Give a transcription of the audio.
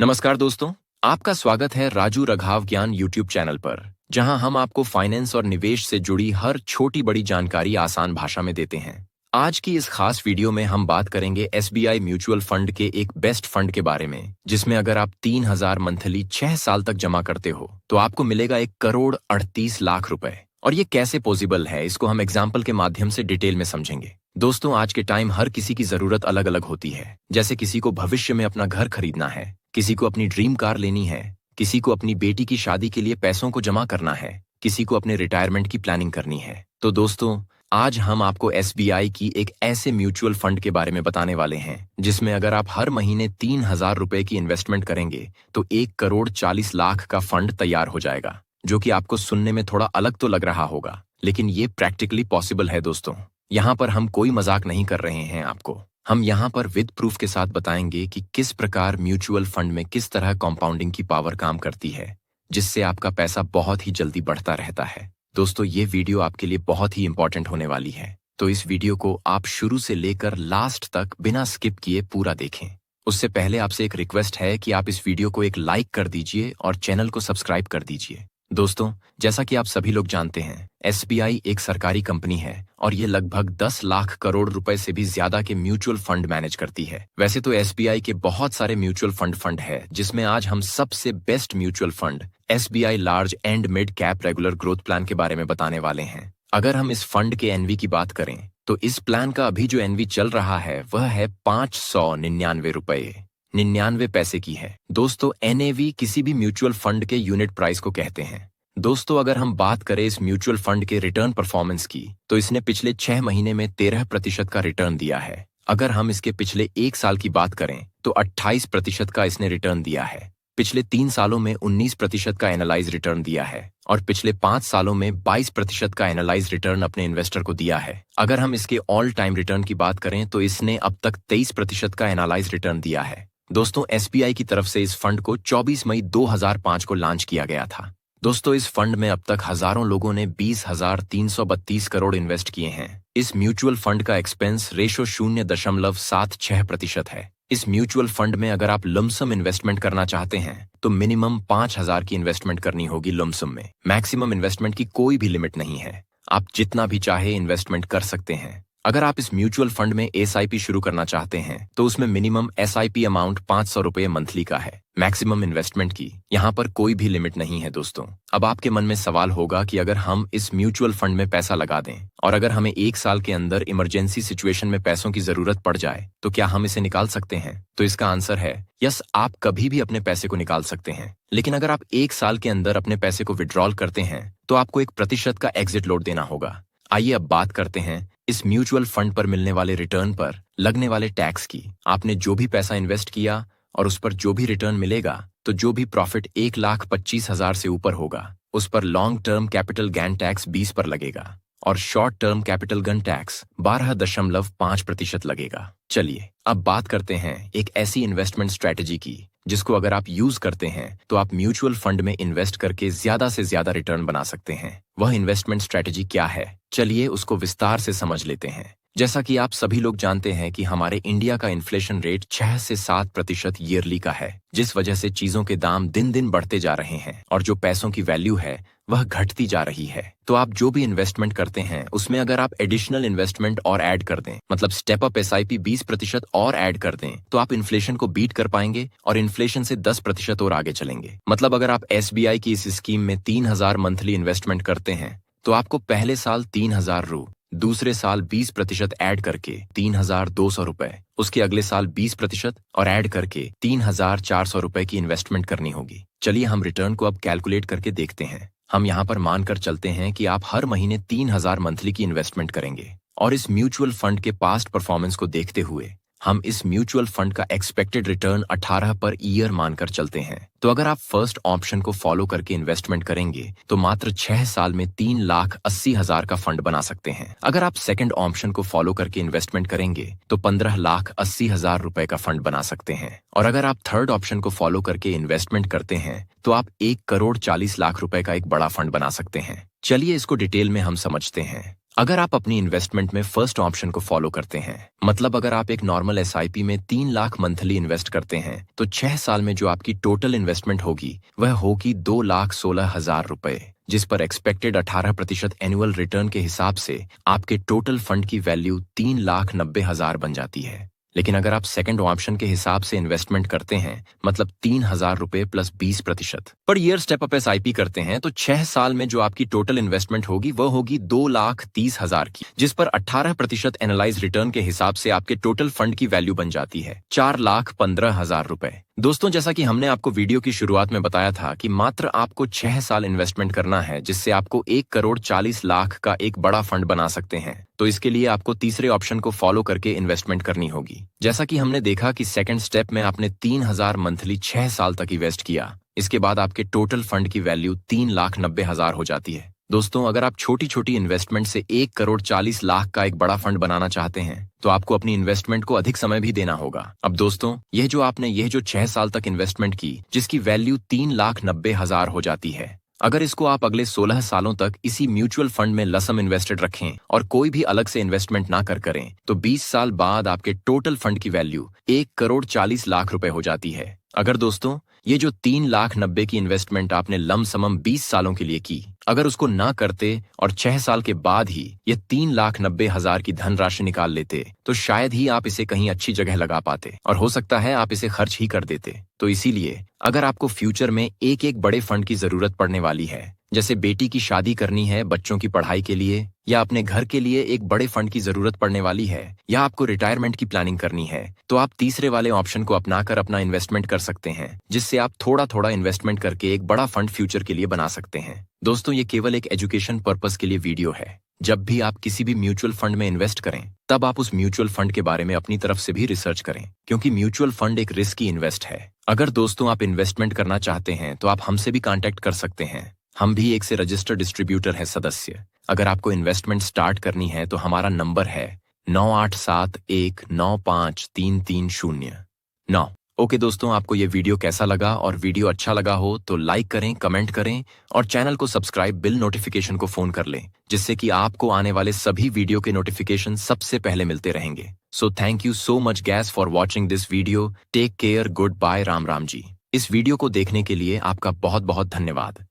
नमस्कार दोस्तों, आपका स्वागत है राजू रघाव ज्ञान यूट्यूब चैनल पर, जहां हम आपको फाइनेंस और निवेश से जुड़ी हर छोटी बड़ी जानकारी आसान भाषा में देते हैं। आज की इस खास वीडियो में हम बात करेंगे एसबीआई म्यूचुअल फंड के एक बेस्ट फंड के बारे में, जिसमें अगर आप 3,000 मंथली 6 साल तक जमा करते हो तो आपको मिलेगा 1,38,00,000 रुपए। और ये कैसे पॉसिबल है, इसको हम एग्जाम्पल के माध्यम से डिटेल में समझेंगे। दोस्तों, आज के टाइम हर किसी की जरूरत अलग अलग होती है। जैसे किसी को भविष्य में अपना घर खरीदना है, किसी को अपनी ड्रीम कार लेनी है, किसी को अपनी बेटी की शादी के लिए पैसों को जमा करना है, किसी को अपने रिटायरमेंट की प्लानिंग करनी है। तो दोस्तों, आज हम आपको एसबीआई की एक ऐसे म्यूचुअल फंड के बारे में बताने वाले हैं जिसमें अगर आप हर महीने 3,000 रुपए की इन्वेस्टमेंट करेंगे तो 1,40,00,000 का फंड तैयार हो जाएगा। जो कि आपको सुनने में थोड़ा अलग तो लग रहा होगा, लेकिन ये प्रैक्टिकली पॉसिबल है दोस्तों। यहाँ पर हम कोई मजाक नहीं कर रहे हैं आपको। हम यहाँ पर विद प्रूफ के साथ बताएंगे कि किस प्रकार म्यूचुअल फंड में किस तरह कंपाउंडिंग की पावर काम करती है, जिससे आपका पैसा बहुत ही जल्दी बढ़ता रहता है। दोस्तों, ये वीडियो आपके लिए बहुत ही इंपॉर्टेंट होने वाली है, तो इस वीडियो को आप शुरू से लेकर लास्ट तक बिना स्किप किए पूरा देखें। उससे पहले आपसे एक रिक्वेस्ट है कि आप इस वीडियो को एक लाइक कर दीजिए और चैनल को सब्सक्राइब कर दीजिए। दोस्तों, जैसा कि आप सभी लोग जानते हैं, एसबीआई एक सरकारी कंपनी है और ये लगभग 10 लाख करोड़ रुपए से भी ज्यादा के म्यूचुअल फंड मैनेज करती है। वैसे तो एसबीआई के बहुत सारे म्यूचुअल फंड है, जिसमें आज हम सबसे best mutual fund SBI large and mid cap regular growth plan के बारे में बताने वाले हैं। अगर हम इस फंड के एनवी की बात करें तो इस प्लान का अभी जो एनवी चल रहा है वह है 599 रुपए 99 पैसे की है। दोस्तों, एनएवी किसी भी म्यूचुअल फंड के यूनिट प्राइस को कहते हैं। दोस्तों, अगर हम बात करें इस म्यूचुअल फंड के रिटर्न परफॉर्मेंस की तो इसने पिछले 6 महीने में 13% का रिटर्न दिया है। अगर हम इसके पिछले 1 साल की बात करें तो 28% का इसने रिटर्न दिया है। पिछले 3 सालों में 19% का एनालाइज रिटर्न दिया है और पिछले 5 सालों में 22% का एनालाइज रिटर्न अपने इन्वेस्टर को दिया है। अगर हम इसके ऑल टाइम रिटर्न की बात करें तो इसने अब तक 23% का एनालाइज रिटर्न दिया है। दोस्तों, एसबीआई की तरफ से इस फंड को 24 मई 2005 को लॉन्च किया गया था। दोस्तों, इस फंड में अब तक हजारों लोगों ने 20,332 करोड़ इन्वेस्ट किए हैं। इस म्यूचुअल फंड का एक्सपेंस रेशो 0.76% है। इस म्यूचुअल फंड में अगर आप लमसम इन्वेस्टमेंट करना चाहते हैं तो मिनिमम 5,000 की इन्वेस्टमेंट करनी होगी लमसम में। मैक्सिमम इन्वेस्टमेंट की कोई भी लिमिट नहीं है, आप जितना भी चाहे इन्वेस्टमेंट कर सकते हैं। अगर आप इस म्यूचुअल फंड में एसआईपी शुरू करना चाहते हैं तो उसमें मिनिमम एसआईपी अमाउंट 500 रुपए मंथली का है। मैक्सिमम इन्वेस्टमेंट की यहाँ पर कोई भी लिमिट नहीं है। दोस्तों, अब आपके मन में सवाल होगा कि अगर हम इस म्यूचुअल फंड में पैसा लगा दें और अगर हमें 1 साल के अंदर इमरजेंसी सिचुएशन में पैसों की जरूरत पड़ जाए तो क्या हम इसे निकाल सकते हैं? तो इसका आंसर है यस, आप कभी भी अपने पैसे को निकाल सकते हैं। लेकिन अगर आप 1 साल के अंदर अपने पैसे को विड्रॉल करते हैं तो आपको 1% का एग्जिट लोड देना होगा। आइए अब बात करते हैं इस म्यूचुअल फंड पर मिलने वाले रिटर्न पर लगने वाले टैक्स की। आपने जो भी पैसा इन्वेस्ट किया और उस पर जो भी रिटर्न मिलेगा, तो जो भी प्रॉफिट 1,25,000 से ऊपर होगा उस पर long term capital gain tax 20 पर लगेगा और short term capital gain tax 12.5% लगेगा। चलिए अब बात करते हैं एक ऐसी इन्वेस्टमेंट स्ट्रेटेजी की जिसको अगर आप यूज करते हैं तो आप म्यूचुअल फंड में इन्वेस्ट करके ज्यादा से ज्यादा रिटर्न बना सकते हैं। वह इन्वेस्टमेंट स्ट्रेटेजी क्या है, चलिए उसको विस्तार से समझ लेते हैं। जैसा कि आप सभी लोग जानते हैं कि हमारे इंडिया का इन्फ्लेशन रेट 6 से 7% ईयरली का है, जिस वजह से चीजों के दाम दिन दिन बढ़ते जा रहे हैं और जो पैसों की वैल्यू है वह घटती जा रही है। तो आप जो भी इन्वेस्टमेंट करते हैं उसमें अगर आप एडिशनल इन्वेस्टमेंट और ऐड कर दें, मतलब स्टेप अप एसआईपी 20% और ऐड कर दें, तो आप इन्फ्लेशन को बीट कर पाएंगे और इन्फ्लेशन से 10% और आगे चलेंगे। मतलब अगर आप एसबीआई की इस स्कीम में 3,000 मंथली इन्वेस्टमेंट करते हैं तो आपको पहले साल 3,000 रू, दूसरे साल 20% ऐड करके 3,200 रुपए, उसके अगले साल 20% और ऐड करके 3,400 रुपए की इन्वेस्टमेंट करनी होगी। चलिए हम रिटर्न को अब कैलकुलेट करके देखते हैं। हम यहाँ पर मानकर चलते हैं कि आप हर महीने 3,000 मंथली की इन्वेस्टमेंट करेंगे और इस म्यूचुअल फंड के पास्ट परफॉर्मेंस को देखते हुए हम इस म्यूचुअल फंड का एक्सपेक्टेड रिटर्न 18 पर ईयर मानकर चलते हैं। तो अगर आप फर्स्ट ऑप्शन को फॉलो करके इन्वेस्टमेंट करेंगे तो मात्र 6 साल में 3,80,000 का फंड बना सकते हैं। अगर आप सेकंड ऑप्शन को फॉलो करके इन्वेस्टमेंट करेंगे तो 15,80,000 रुपए का फंड बना सकते हैं। और अगर आप थर्ड ऑप्शन को फॉलो करके इन्वेस्टमेंट करते हैं तो आप 1,40,00,000 रुपए का एक बड़ा फंड बना सकते हैं। चलिए इसको डिटेल में हम समझते हैं। अगर आप अपनी इन्वेस्टमेंट में फर्स्ट ऑप्शन को फॉलो करते हैं, मतलब अगर आप एक नॉर्मल एसआईपी में 3 लाख मंथली इन्वेस्ट करते हैं, तो 6 साल में जो आपकी टोटल इन्वेस्टमेंट होगी वह होगी 2,16,000 रुपए, जिस पर एक्सपेक्टेड 18% एनुअल रिटर्न के हिसाब से आपके टोटल फंड की वैल्यू 3,90,000 बन जाती है। लेकिन अगर आप सेकंड ऑप्शन के हिसाब से इन्वेस्टमेंट करते हैं, मतलब 3,000 रुपए plus 20% per year step up SIP करते हैं, तो 6 साल में जो आपकी टोटल इन्वेस्टमेंट होगी वह होगी 2,30,000 की, जिस पर 18% एनालाइज रिटर्न के हिसाब से आपके टोटल फंड की वैल्यू बन जाती है 4,15,000 रुपए। दोस्तों, जैसा कि हमने आपको वीडियो की शुरुआत में बताया था कि मात्र आपको 6 साल इन्वेस्टमेंट करना है, जिससे आपको 1,40,00,000 का एक बड़ा फंड बना सकते हैं। तो इसके लिए आपको तीसरे ऑप्शन को फॉलो करके इन्वेस्टमेंट करनी होगी। जैसा कि हमने देखा कि सेकंड स्टेप में आपने 3,000 मंथली 6 साल तक इन्वेस्ट किया, इसके बाद आपके टोटल फंड की वैल्यू 3,90,000 हो जाती है। दोस्तों, अगर आप छोटी छोटी इन्वेस्टमेंट से 1,40,00,000 का एक बड़ा फंड बनाना चाहते हैं, तो आपको अपनी इन्वेस्टमेंट को अधिक समय भी देना होगा। अब दोस्तों, यह जो 6 साल तक इन्वेस्टमेंट की, जिसकी वैल्यू 3,90,000 हो जाती है, अगर इसको आप अगले 16 सालों तक इसी म्यूचुअल फंड में लसम इन्वेस्टेड रखें और कोई भी अलग से इन्वेस्टमेंट ना करें, तो 20 साल बाद आपके टोटल फंड की वैल्यू 1,40,00,000 रुपए हो जाती है। अगर दोस्तों, ये जो 3,90,000 की इन्वेस्टमेंट आपने लमसमम 20 सालों के लिए की, अगर उसको ना करते और 6 साल के बाद ही ये 3,90,000 की धनराशि निकाल लेते, तो शायद ही आप इसे कहीं अच्छी जगह लगा पाते और हो सकता है आप इसे खर्च ही कर देते। तो इसीलिए अगर आपको फ्यूचर में एक एक बड़े फंड की जरूरत पड़ने वाली है, जैसे बेटी की शादी करनी है, बच्चों की पढ़ाई के लिए, या अपने घर के लिए एक बड़े फंड की जरूरत पड़ने वाली है, या आपको रिटायरमेंट की प्लानिंग करनी है, तो आप तीसरे वाले ऑप्शन को अपनाकर अपना इन्वेस्टमेंट कर सकते हैं, जिससे आप थोड़ा थोड़ा इन्वेस्टमेंट करके एक बड़ा फंड फ्यूचर के लिए बना सकते हैं। दोस्तों, ये केवल एक एजुकेशन पर्पस के लिए वीडियो है। जब भी आप किसी भी म्यूचुअल फंड में इन्वेस्ट करें, तब आप उस म्यूचुअल फंड के बारे में अपनी तरफ से भी रिसर्च करें, क्योंकि म्यूचुअल फंड एक रिस्की इन्वेस्ट है। अगर दोस्तों आप इन्वेस्टमेंट करना चाहते हैं, तो आप हमसे भी कांटेक्ट कर सकते हैं। हम भी एक से रजिस्टर्ड डिस्ट्रीब्यूटर है सदस्य। अगर आपको इन्वेस्टमेंट स्टार्ट करनी है, तो हमारा नंबर है 9871953309। ओके दोस्तों, आपको ये वीडियो कैसा लगा, और वीडियो अच्छा लगा हो तो लाइक करें, कमेंट करें और चैनल को सब्सक्राइब, बिल नोटिफिकेशन को फोन कर लें, जिससे कि आपको आने वाले सभी वीडियो के नोटिफिकेशन सबसे पहले मिलते रहेंगे। So thank you so much guys for watching this video. Take care, goodbye, Ram Ram ji. इस वीडियो को देखने के लिए आपका बहुत बहुत धन्यवाद।